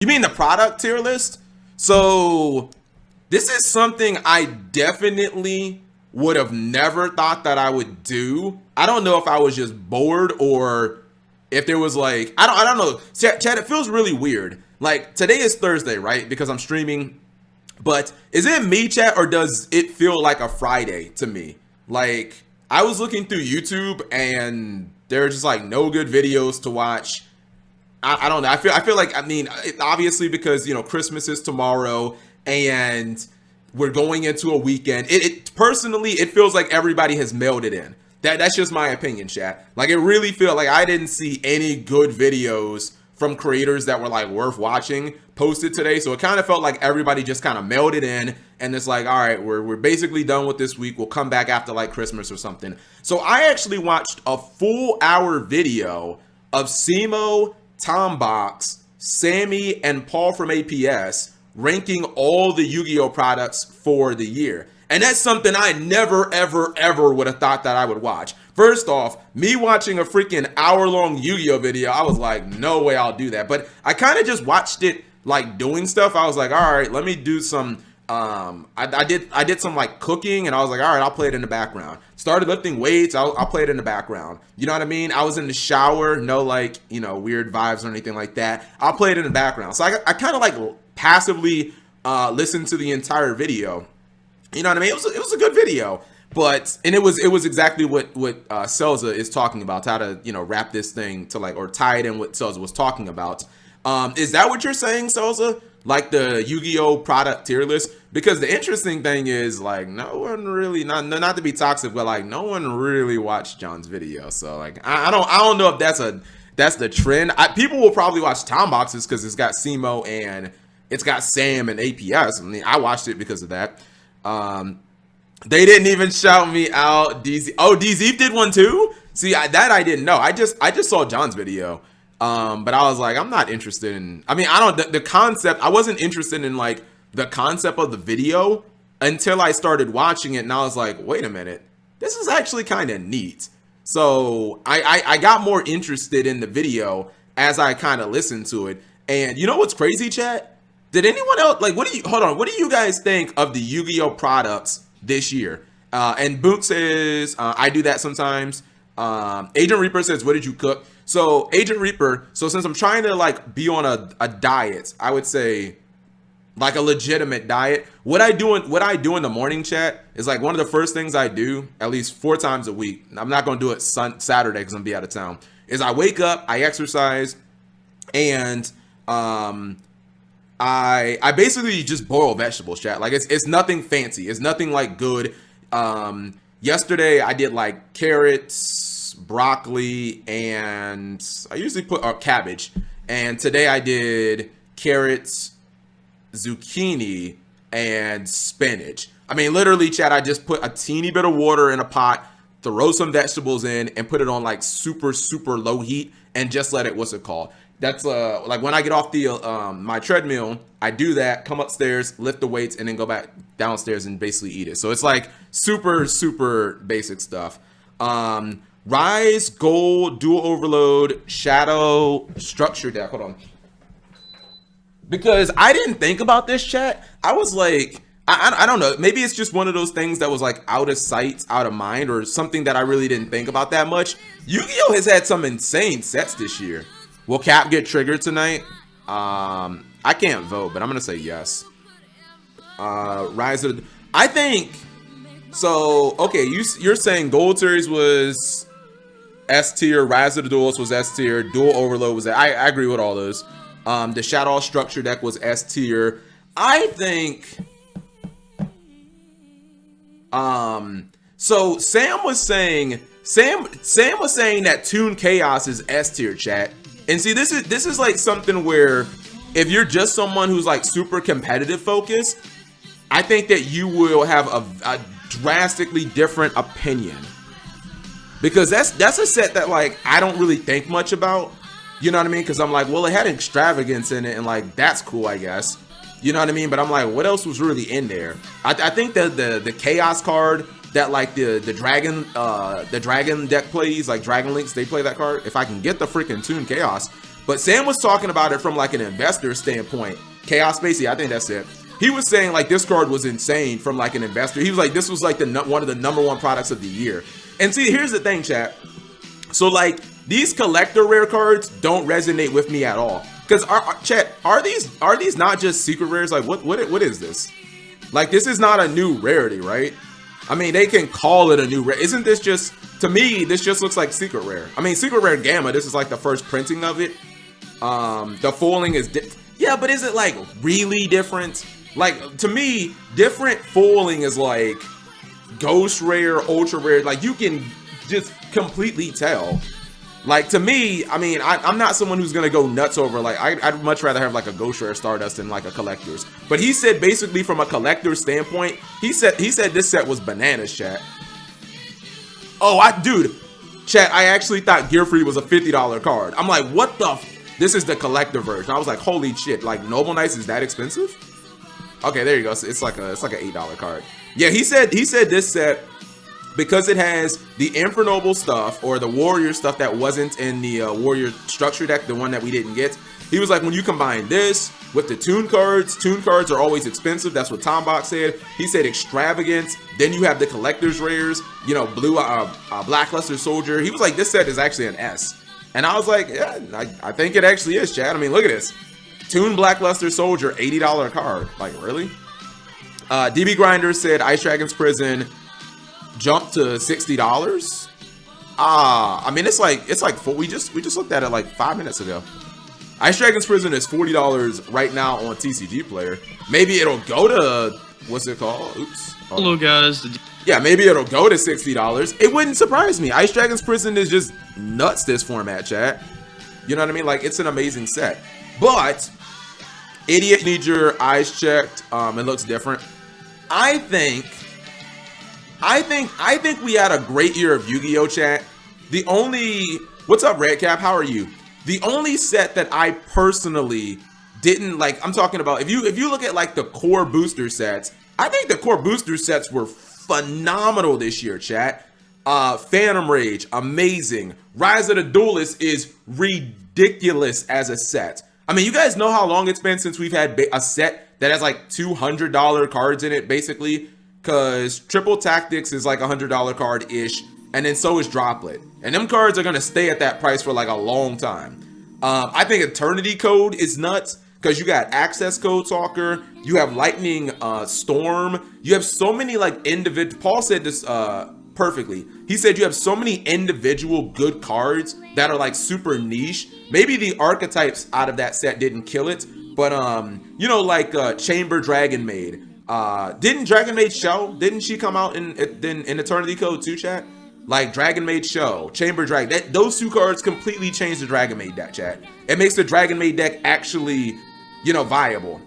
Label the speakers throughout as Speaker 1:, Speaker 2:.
Speaker 1: You mean the product tier list? So this is something I definitely would have never thought that I would do. I don't know if I was just bored or if there was like, I don't know. Chad, it feels really weird. Like today is Thursday, right? Because I'm streaming. But is it me, chat, or does it feel like a Friday to me? Like I was looking through YouTube and there are just like no good videos to watch. I don't know. I feel like, I mean, obviously because, you know, Christmas is tomorrow and we're going into a weekend. It personally, it feels like everybody has mailed it in. That's just my opinion, chat. Like it really feel like I didn't see any good videos from creators that were like worth watching posted today. So it kind of felt like everybody just kind of mailed it in and it's like, all right, we're basically done with this week. We'll come back after like Christmas or something. So I actually watched a full hour video of Simo, Tombox, Sammy, and Paul from APS ranking all the Yu-Gi-Oh products for the year. And that's something I never, ever, ever would have thought that I would watch. First off, me watching a freaking hour-long Yu-Gi-Oh video, I was like, no way I'll do that. But I kind of just watched it like doing stuff. I was like, all right, let me do some, I did some like cooking and I was like, all right, I'll play it in the background. Started lifting weights, I'll play it in the background. You know what I mean? I was in the shower, no like, you know, weird vibes or anything like that. I'll play it in the background. So I kind of like passively listened to the entire video. You know what I mean? It was a good video, but and it was exactly what Selza is talking about, how to, you know, wrap this thing to like, or tie it in what Selza was talking about. Is that what you're saying, Selza? Like the Yu-Gi-Oh product tier list? Because the interesting thing is like no one really, not to be toxic, but like no one really watched John's video. So like I don't know if that's the trend. People will probably watch Tom Boxes because it's got Simo and it's got Sam and APS. I mean, I watched it because of that. They didn't even shout me out. DZ, oh, DZ did one too. See, that I didn't know. I just saw John's video. But I was like, I'm not interested in. I mean, I don't. The concept. I wasn't interested in like the concept of the video until I started watching it, and I was like, wait a minute, this is actually kind of neat. So I got more interested in the video as I kind of listened to it. And you know what's crazy, chat? Did anyone else like? What do you guys think of the Yu-Gi-Oh products this year? And Boot says I do that sometimes. Agent Reaper says, what did you cook? So Agent Reaper, so since I'm trying to like be on a diet, I would say like a legitimate diet. What I do in the morning, chat, is like one of the first things I do at least 4 times a week. I'm not gonna do it Saturday because I'm gonna be out of town. Is I wake up, I exercise, and I basically just boil vegetables, chat. Like it's nothing fancy. It's nothing like good. Yesterday I did like carrots, broccoli, and I usually put cabbage. And today I did carrots, zucchini, and spinach. I mean, literally, chat, I just put a teeny bit of water in a pot, throw some vegetables in, and put it on like super, super low heat, and just let it, what's it called? That's like when I get off the my treadmill, I do that, come upstairs, lift the weights, and then go back downstairs and basically eat it. So it's like super, super basic stuff. Rise, Gold, Dual Overload, Shadow, Structure Deck. Hold on. Because I didn't think about this, chat. I was like, I don't know. Maybe it's just one of those things that was like out of sight, out of mind, or something that I really didn't think about that much. Yu-Gi-Oh has had some insane sets this year. Will Cap get triggered tonight? I can't vote, but I'm gonna say yes. Rise of the, I think so. Okay, you're saying Gold Series was S tier, Rise of the Duels was S tier, Dual Overload was. I agree with all those. The Shadow Structure Deck was S tier. I think. So Sam was saying that Toon Chaos is S tier, chat. And see, this is like something where if you're just someone who's like super competitive focused, I think that you will have a drastically different opinion. Because that's a set that like I don't really think much about. You know what I mean? Because I'm like, well, it had extravagance in it, and like that's cool, I guess. You know what I mean? But I'm like, what else was really in there? I think that the Chaos card that like the dragon deck plays, like Dragon Links, they play that card. If I can get the freaking Toon Chaos, But Sam was talking about it from like an investor standpoint. Chaos Spacey, I think that's it. He was saying like this card was insane from like an investor. He was like, this was like one of the #1 products of the year. And see, here's the thing, chat. So like these collector rare cards don't resonate with me at all. Because chat, are these not just secret rares? Like what is this? Like this is not a new rarity, right? I mean, they can call it a new rare. Isn't this just, to me, this just looks like secret rare. I mean, secret rare Gamma, this is like the first printing of it. The foiling is, yeah, but is it like really different? Like, to me, different foiling is like ghost rare, ultra rare. Like, you can just completely tell. Like, to me, I mean, I'm not someone who's gonna go nuts over, like, I'd much rather have like a ghost rare Stardust than like a collector's. But he said basically from a collector's standpoint, he said this set was bananas, chat. Oh, dude, chat, I actually thought Gear Free was a $50 card. I'm like, what the this is the collector version. I was like, holy shit, like Noble Knights is that expensive? Okay, there you go. So it's like an $8 card. Yeah, he said this set, because it has the Infernoble stuff or the Warrior stuff that wasn't in the Warrior structure deck, the one that we didn't get. He was like, when you combine this with the tune cards are always expensive. That's what Tombach said. He said extravagant. Then you have the collector's rares, you know, blue Blackluster Soldier. He was like, this set is actually an S. And I was like, yeah, I think it actually is, Chad. I mean, look at this. Tune Blackluster Soldier, $80 card. Like, really? DB Grinder said Ice Dragon's Prison jumped to $60. I mean, it's like we just looked at it like 5 minutes ago. Ice Dragon's Prison is $40 right now on TCG Player. Maybe it'll go to, what's it called? Oops.
Speaker 2: Hello guys.
Speaker 1: Yeah, maybe it'll go to $60. It wouldn't surprise me. Ice Dragon's Prison is just nuts, this format, chat. You know what I mean? Like, it's an amazing set. But Idiot needs your eyes checked. It looks different. I think we had a great year of Yu-Gi-Oh! Chat. The only, what's up, Redcap? How are you? The only set that I personally didn't like, I'm talking about, if you look at like the core booster sets, I think the core booster sets were phenomenal this year, chat. Phantom Rage, amazing. Rise of the Duelist is ridiculous as a set. I mean, you guys know how long it's been since we've had a set that has like $200 cards in it, basically. Because Triple Tactics is like a $100 card-ish, and then so is Droplet. And them cards are going to stay at that price for like a long time. I think Eternity Code is nuts, because you got Access Code Talker, you have Lightning Storm, you have so many like individual, Paul said this perfectly. He said you have so many individual good cards that are like super niche. Maybe the archetypes out of that set didn't kill it, but you know, like Chamber Dragon Maid. Didn't Dragon Maid show? Didn't she come out in Eternity Code 2, chat? Like Dragon Maid show, Chamber Dragon. Those two cards completely changed the Dragon Maid deck, chat. It makes the Dragon Maid deck actually, you know, viable.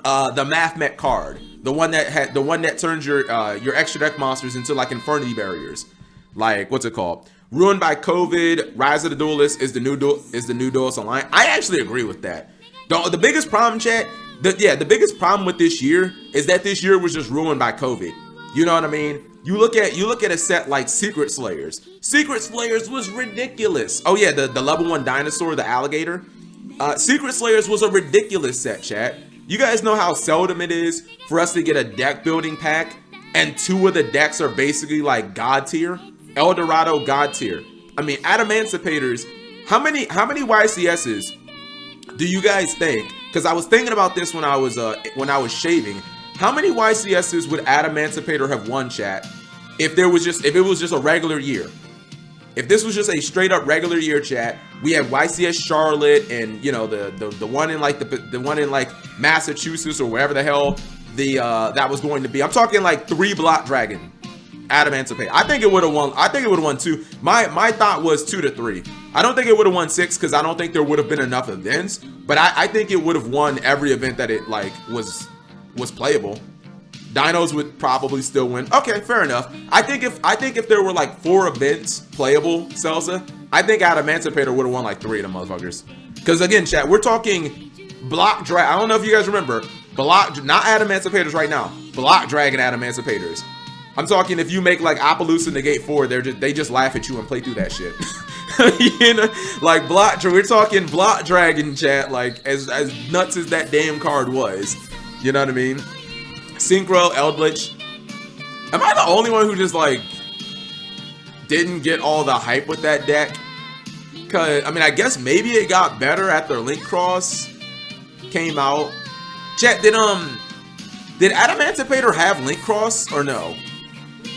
Speaker 1: The Math Mech card, the one that turns your extra deck monsters into like Infernity Barriers. Like, what's it called? Ruined by COVID, Rise of the Duelist is the new Duelist Online. I actually agree with that. The biggest problem, chat, the biggest problem with this year is that this year was just ruined by COVID. You know what I mean? You look at a set like Secret Slayers. Secret Slayers was ridiculous. Oh yeah, the level 1 dinosaur, the alligator. Secret Slayers was a ridiculous set, chat. You guys know how seldom it is for us to get a deck building pack and 2 of the decks are basically like God tier. El Dorado God tier. I mean, Adamanticators, how many YCSs do you guys think? Because I was thinking about this when I was shaving. How many YCSs would Adamanticator have won, chat, if it was just a regular year? If this was just a straight up regular year, chat, we had YCS Charlotte and, you know, the one in like the one in like Massachusetts or wherever the hell that was going to be. I'm talking like 3 block dragon Adamanticator. I think it would have won. I think it would have won 2. My thought was 2 to 3. I don't think it would have won 6 because I don't think there would have been enough events. But I think it would have won every event that it like was playable. Dinos would probably still win. Okay, fair enough. I think if there were like 4 events playable, Celsa, I think Adamanticator would have won like 3 of them motherfuckers. Because again, chat, we're talking block drag. I don't know if you guys remember block, not Adamanticators right now. Block dragon Adamanticators. I'm talking if you make like Appaloosa negate 4, they just laugh at you and play through that shit. You know, like we're talking block dragon chat, like as nuts as that damn card was. You know what I mean? Synchro, Eldritch. Am I the only one who just like didn't get all the hype with that deck? Cause I mean, I guess maybe it got better after Link Cross came out. Chat, did Adamantipator have Link Cross or no?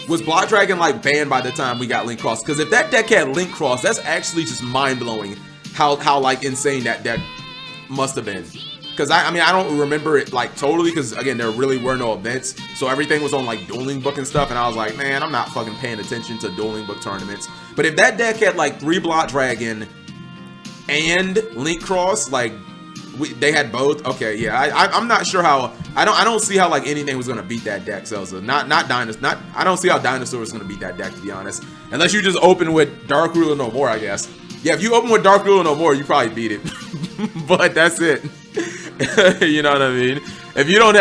Speaker 1: Was Block Dragon like banned by the time we got Link Cross? Because if that deck had Link Cross, that's actually just mind blowing how like insane that deck must have been. Because I mean I don't remember it like totally, because again there really were no events, so everything was on like Dueling Book and stuff, and I was like, man, I'm not fucking paying attention to Dueling Book tournaments. But if that deck had like 3 Block Dragon and Link Cross, like they had both. Okay, yeah, I'm not sure how. I don't see how like anything was gonna beat that deck. Celsa, not Dinosaur. I don't see how Dinosaur was gonna beat that deck, to be honest. Unless you just open with Dark Ruler No More, I guess. Yeah, if you open with Dark Ruler No More, you probably beat it. But that's it. You know what I mean? If you don't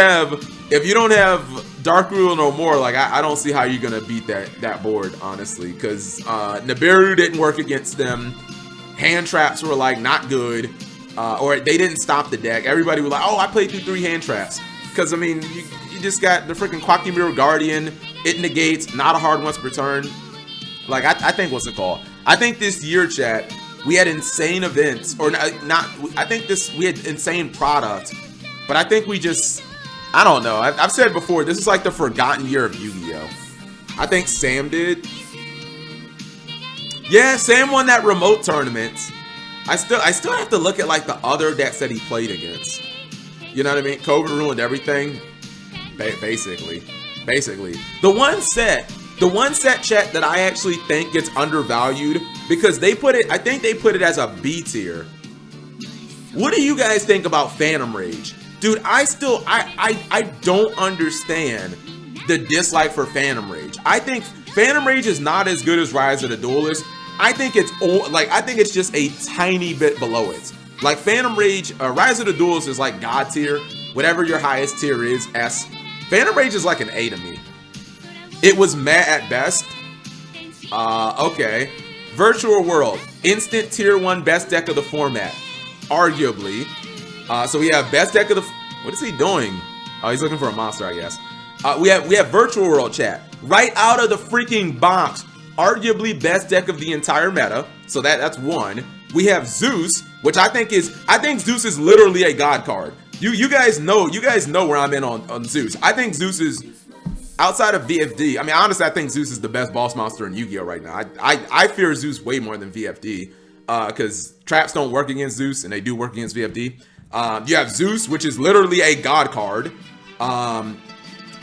Speaker 1: have Dark Ruler No More, like I don't see how you're gonna beat that board, honestly. Because Nibiru didn't work against them. Hand traps were like not good. Or they didn't stop the deck. Everybody was like, oh, I played through 3 hand traps. Because, I mean, you just got the freaking Quackimiro Guardian. It negates, not a hard once per turn. Like, I think, what's it called? I think this year, chat, we had insane events. Or not, I think we had insane product. But I think we just, I don't know. I've said before, this is like the forgotten year of Yu-Gi-Oh! I think Sam did. Yeah, Sam won that remote tournament. I still have to look at like the other decks that he played against. You know what I mean? COVID ruined everything. Basically. The one set chat that I actually think gets undervalued because they put it, I think they put it as a B tier. What do you guys think about Phantom Rage? Dude, I don't understand the dislike for Phantom Rage. I think Phantom Rage is not as good as Rise of the Duelist. I think it's just a tiny bit below it. Like Phantom Rage, Rise of the Duelist is like God tier. Whatever your highest tier is, S. Phantom Rage is like an A to me. It was meh at best. Okay. Virtual World, instant tier 1 best deck of the format, arguably. So we have best deck of the. What is he doing? Oh, he's looking for a monster, I guess. We have Virtual World, chat, right out of the freaking box. Arguably best deck of the entire meta, so that's one. We have Zeus, which I think Zeus is literally a god card. You guys know where I'm in on Zeus. I think Zeus is, outside of VFD. I mean, honestly, I think Zeus is the best boss monster in Yu-Gi-Oh right now. I fear Zeus way more than VFD, because traps don't work against Zeus and they do work against VFD. You have Zeus, which is literally a god card.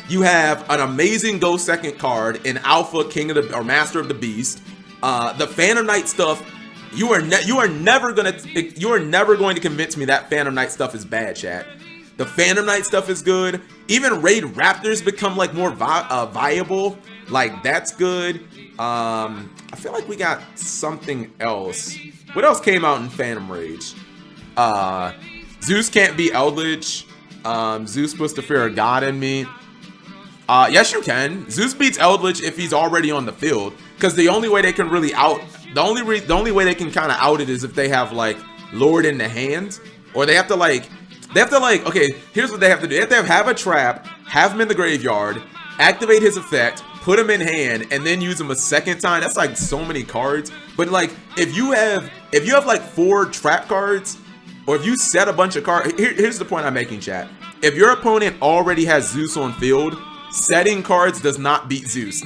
Speaker 1: You have an amazing Go Second card in Alpha King of the, or Master of the Beast. The Phantom Knight stuff, you are never going to convince me that Phantom Knight stuff is bad, chat. The Phantom Knight stuff is good. Even Raid Raptors become like more viable. Like that's good. I feel like we got something else. What else came out in Phantom Rage? Zeus can't be Eldritch. Zeus puts the fear of God in me. Yes, you can. Zeus beats Eldritch if he's already on the field, because the only way they can really the only way they can kind of out it is if they have like Lord in the hand, or they have to like, okay, here's what they have to do. They have to have a trap, have him in the graveyard, activate his effect, put him in hand, and then use him a second time. That's like so many cards. But like, if you have like 4 trap cards, or if you set a bunch of cards, here's the point I'm making, chat. If your opponent already has Zeus on field, setting cards does not beat Zeus.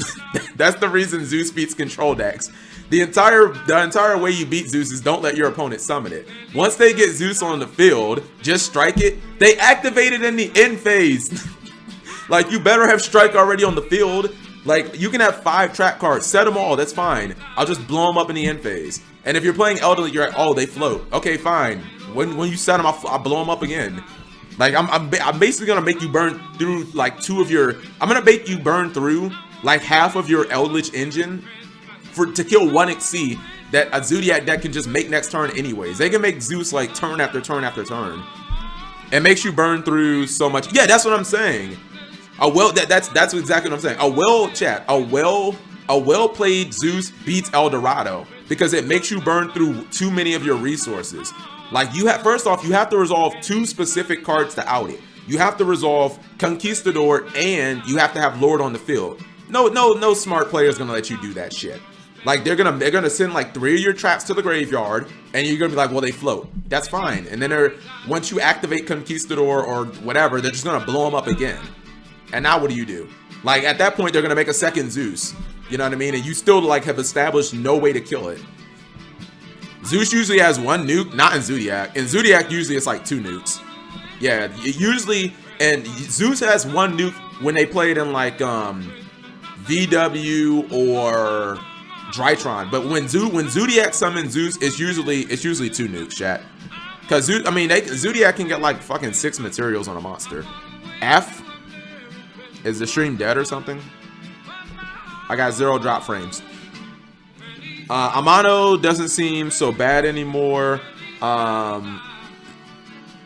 Speaker 1: That's the reason Zeus beats control decks. The entire way you beat Zeus is don't let your opponent summon it. Once they get Zeus on the field, just strike it. They activate it in the end phase. Like, you better have strike already on the field. Like, you can have 5 trap cards, set them all, that's fine. I'll just blow them up in the end phase. And if you're playing Elderly, you're like, oh, they float. Okay, fine. When you set them, I'll blow them up again. Like, I'm basically gonna make you burn through like I'm gonna make you burn through like half of your Eldritch engine to kill 1 XC that a Zodiac deck can just make next turn anyways. They can make Zeus like turn after turn after turn. It makes you burn through so much. Yeah, that's what I'm saying. That's exactly what I'm saying. A well played Zeus beats El Dorado. because it makes you burn through too many of your resources. Like you have, first off, you have to resolve 2 specific cards to out it. You have to resolve Conquistador and you have to have Lord on the field. No smart player is gonna let you do that shit. Like they're gonna send like 3 of your traps to the graveyard, and you're gonna be like, well, they float. That's fine. And then once you activate Conquistador or whatever, they're just gonna blow them up again. And now what do? Like at that point, they're gonna make a second Zeus. You know what I mean? And you still like have established no way to kill it. Zeus usually has 1 nuke, not in Zodiac. In Zodiac, usually it's like 2 nukes. Yeah, usually, and Zeus has 1 nuke when they play it in like VW or Drytron. But when Zodiac summons Zeus, it's usually 2 nukes, chat. Cause Zodiac can get like fucking 6 materials on a monster. F? Is the stream dead or something? I got 0 drop frames. Amano doesn't seem so bad anymore.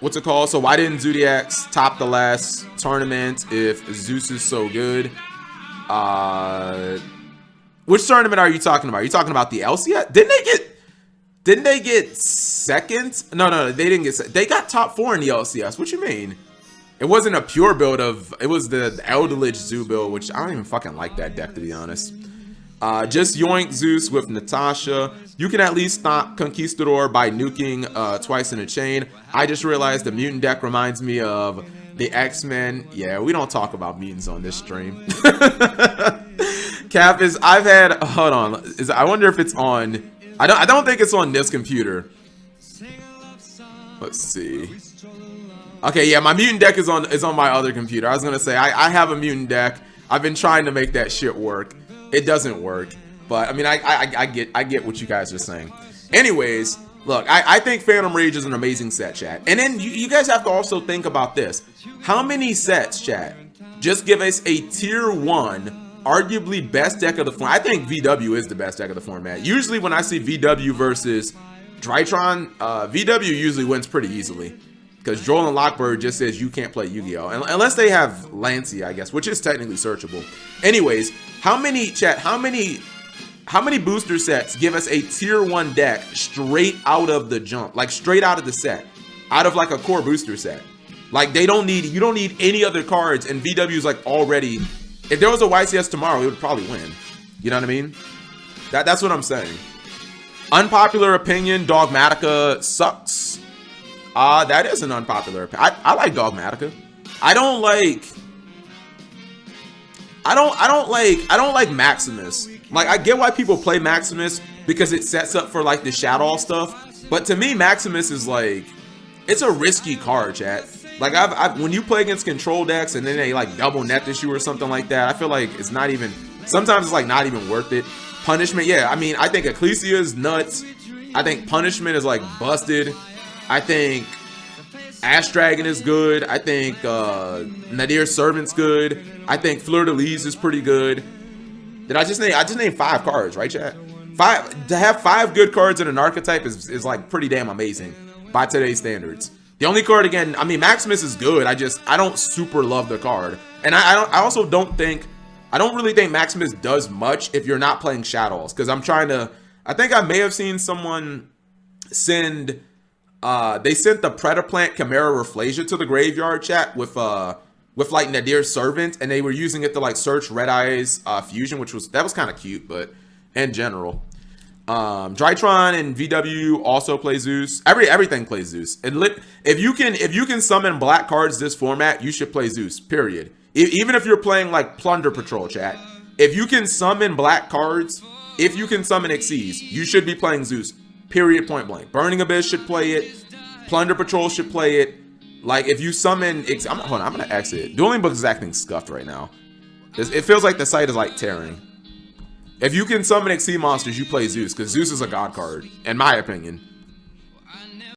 Speaker 1: What's it called? So why didn't Zodiacs top the last tournament if Zeus is so good? Which tournament are you talking about? Are you talking about the LCS? Didn't they get second? No, they didn't get second. They got top 4 in the LCS. What you mean? It wasn't a pure build of, it was the Eldritch Zoo build, which I don't even fucking like that deck, to be honest. Just yoink Zeus with Natasha. You can at least stop Conquistador by nuking twice in a chain. I just realized the mutant deck reminds me of the X-Men. Yeah, we don't talk about mutants on this stream. Cap is, I've had, hold on. I wonder if it's on, I don't think it's on this computer. Let's see. Okay, yeah, my mutant deck is on my other computer. I was gonna say I have a mutant deck. I've been trying to make that shit work. It doesn't work, but I mean I get what you guys are saying. Anyways, look, I think Phantom Rage is an amazing set, chat. And then you guys have to also think about this. How many sets, chat, just give us a tier 1, arguably best deck of the format? I think VW is the best deck of the format. Usually when I see VW versus Drytron, VW usually wins pretty easily. Because Joel and Lockbird just says you can't play Yu-Gi-Oh! Unless they have Lancey, I guess, which is technically searchable. Anyways, how many booster sets give us a tier 1 deck straight out of the jump? Like straight out of the set. Out of like a core booster set. Like you don't need any other cards, and VW is like already, if there was a YCS tomorrow, it would probably win. You know what I mean? That's what I'm saying. Unpopular opinion, Dogmatica sucks. That is an unpopular opinion. I like Dogmatica. I don't like Maximus. Like I get why people play Maximus because it sets up for like the Shadow stuff. But to me, Maximus is like, it's a risky card, chat. Like when you play against control decks and then they like double net this you or something like that, I feel like it's not even, sometimes it's like not even worth it. Punishment, yeah, I mean, I think Ecclesia is nuts. I think Punishment is like busted. I think Ash Dragon is good. I think Nadir's Servant's good. I think Fleur de Lis is pretty good. Did I just name 5 cards, right, chat? 5 to have 5 good cards in an archetype is like pretty damn amazing by today's standards. The only card, again, I mean, Maximus is good. I don't super love the card, and I also don't really think Maximus does much if you're not playing Shadows, because I think I may have seen someone send. They sent the Predaplant Chimera Rafflesia to the graveyard, chat, with like Nadir's Servant, and they were using it to like search Red Eyes Fusion, which was kind of cute, but in general. Drytron and VW also play Zeus. Everything plays Zeus. And if you can summon black cards this format, you should play Zeus, period. Even if you're playing like Plunder Patrol, chat. If you can summon black cards, if you can summon Xyz, you should be playing Zeus. Period, point blank. Burning Abyss should play it. Plunder Patrol should play it. Like, if you summon... hold on, I'm going to exit. Dueling Books is acting scuffed right now. It feels like the site is, like, tearing. If you can summon Xyz monsters, you play Zeus, because Zeus is a god card, in my opinion.